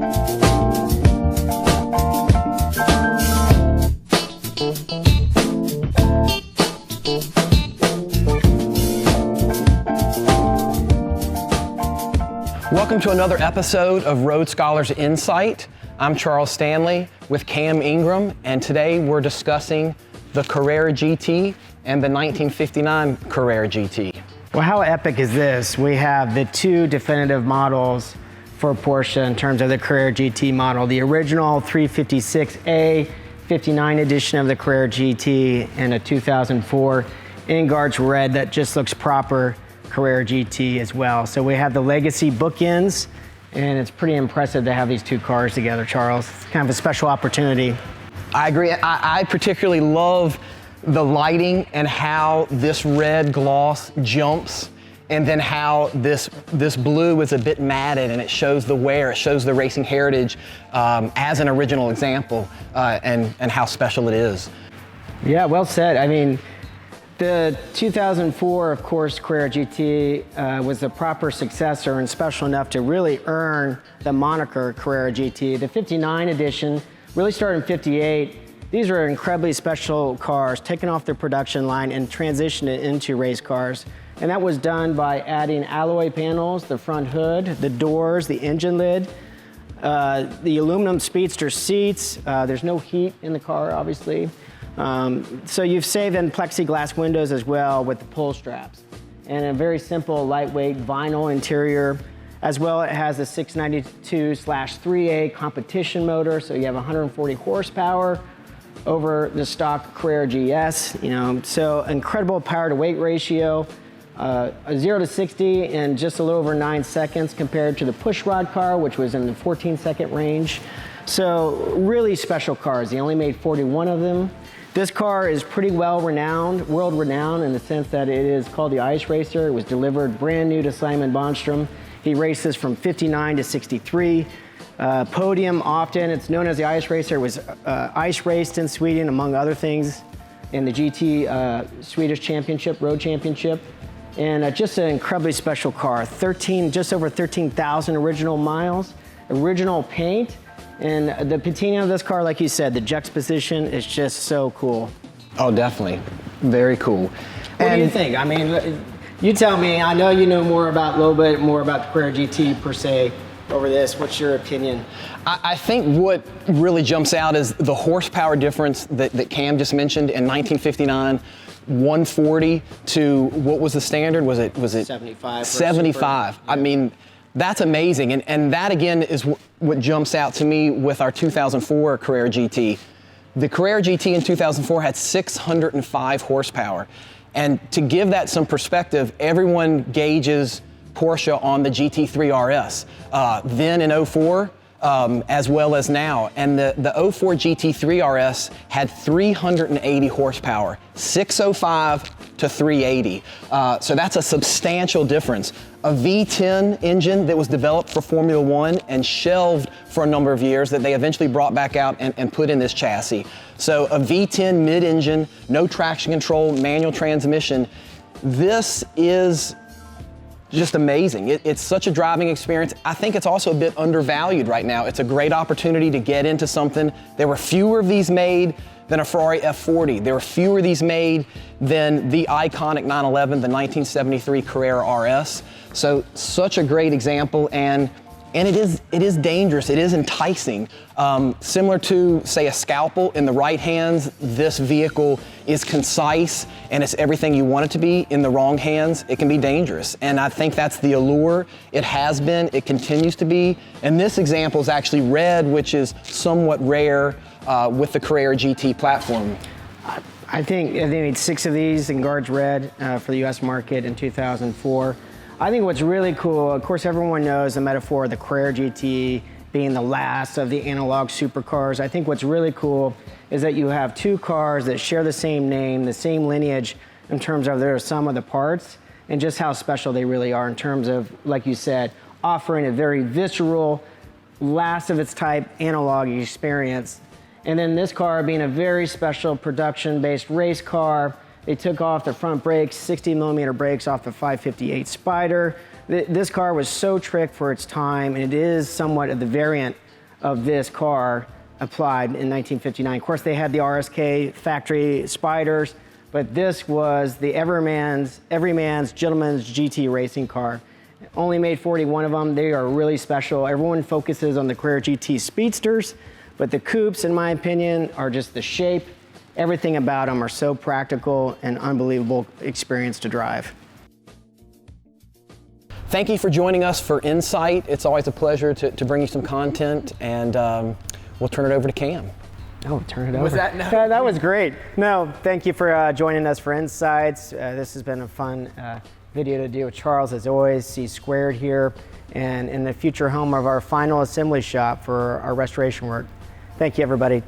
Welcome to another episode of Road Scholars Insight. I'm Charles Stanley with Cam Ingram, and today we're discussing the Carrera GT and the 1959 Carrera GT. Well, how epic is this? We have the two definitive models for Porsche in terms of the Carrera GT model, the original 356A 59 edition of the Carrera GT and a 2004 Ingar's red that just looks proper Carrera GT as well. So we have the legacy bookends, and it's pretty impressive to have these two cars together, Charles. It's kind of a special opportunity. I agree. I particularly love the lighting and how this red gloss jumps, and then how this blue is a bit matted and it shows the wear, it shows the racing heritage as an original example, and how special it is. Yeah, well said. I mean, the 2004, of course, Carrera GT was the proper successor and special enough to really earn the moniker Carrera GT. The 59 edition really started in 58. These are incredibly special cars taken off their production line and transitioned it into race cars. And that was done by adding alloy panels, the front hood, the doors, the engine lid, the aluminum speedster seats. There's no heat in the car, obviously. So you've saved in plexiglass windows as well with the pull straps. And a very simple, lightweight vinyl interior. As well, it has a 692/3A competition motor, so you have 140 horsepower over the stock Carrera GS. So incredible power to weight ratio. A 0 to 60 in just a little over 9 seconds compared to the pushrod car, which was in the 14-second range. So really special cars. They only made 41 of them. This car is pretty world renowned in the sense that it is called the Ice Racer. It was delivered brand new to Simon Bonstrom. He races from 59 to 63. Podium often, it's known as the Ice Racer. It was ice raced in Sweden, among other things, in the GT Swedish Championship, Road Championship. And just an incredibly special car. Just over 13,000 original miles, original paint. And the patina of this car, like you said, the juxtaposition is just so cool. Oh, definitely. Very cool. What do you think? I mean, you tell me. I know you know a little bit more about the Carrera GT per se over this. What's your opinion? I think what really jumps out is the horsepower difference that Cam just mentioned in 1959. 140 to what was the standard? Was it 75? 75. I mean, that's amazing. And that again is what jumps out to me with our 2004 Carrera GT. The Carrera GT in 2004 had 605 horsepower. And to give that some perspective, everyone gauges Porsche on the GT3 RS. Then in 04, as well as now. And the 04 GT3 RS had 380 horsepower, 605 to 380. So that's a substantial difference. A V10 engine that was developed for Formula One and shelved for a number of years that they eventually brought back out and put in this chassis. So a V10 mid-engine, no traction control, manual transmission. This is just amazing. It's such a driving experience. I think it's also a bit undervalued right now. It's a great opportunity to get into something. There were fewer of these made than a Ferrari F40. There were fewer of these made than the iconic 911, the 1973 Carrera RS. So such a great example, and it is dangerous. It is enticing. Similar to, say, a Scalpel in the right hands, this vehicle is concise and it's everything you want it to be. In the wrong hands, it can be dangerous. And I think that's the allure. It has been, it continues to be. And this example is actually red, which is somewhat rare with the Carrera GT platform. I think they made 6 of these in Guards Red for the US market in 2004. I think what's really cool, of course everyone knows the metaphor of the Carrera GT being the last of the analog supercars. I think what's really cool is that you have two cars that share the same name, the same lineage in terms of their sum of the parts, and just how special they really are in terms of, like you said, offering a very visceral, last of its type analog experience. And then this car being a very special production-based race car. They took off the front brakes, 60mm brakes off the 558 Spider. This car was so trick for its time, and it is somewhat of the variant of this car applied in 1959. Of course, they had the RSK factory Spyders, but this was the everyman's gentleman's GT racing car. Only made 41 of them. They are really special. Everyone focuses on the Carrera GT Speedsters, but the coupes, in my opinion, are just the shape. Everything about them are so practical and unbelievable experience to drive. Thank you for joining us for Insight. It's always a pleasure to bring you some content, and we'll turn it over to Cam. Oh, turn it over. Was that no? That was great. No, thank you for joining us for Insights. This has been a fun video to do with Charles, as always. C² here, and in the future home of our final assembly shop for our restoration work. Thank you, everybody.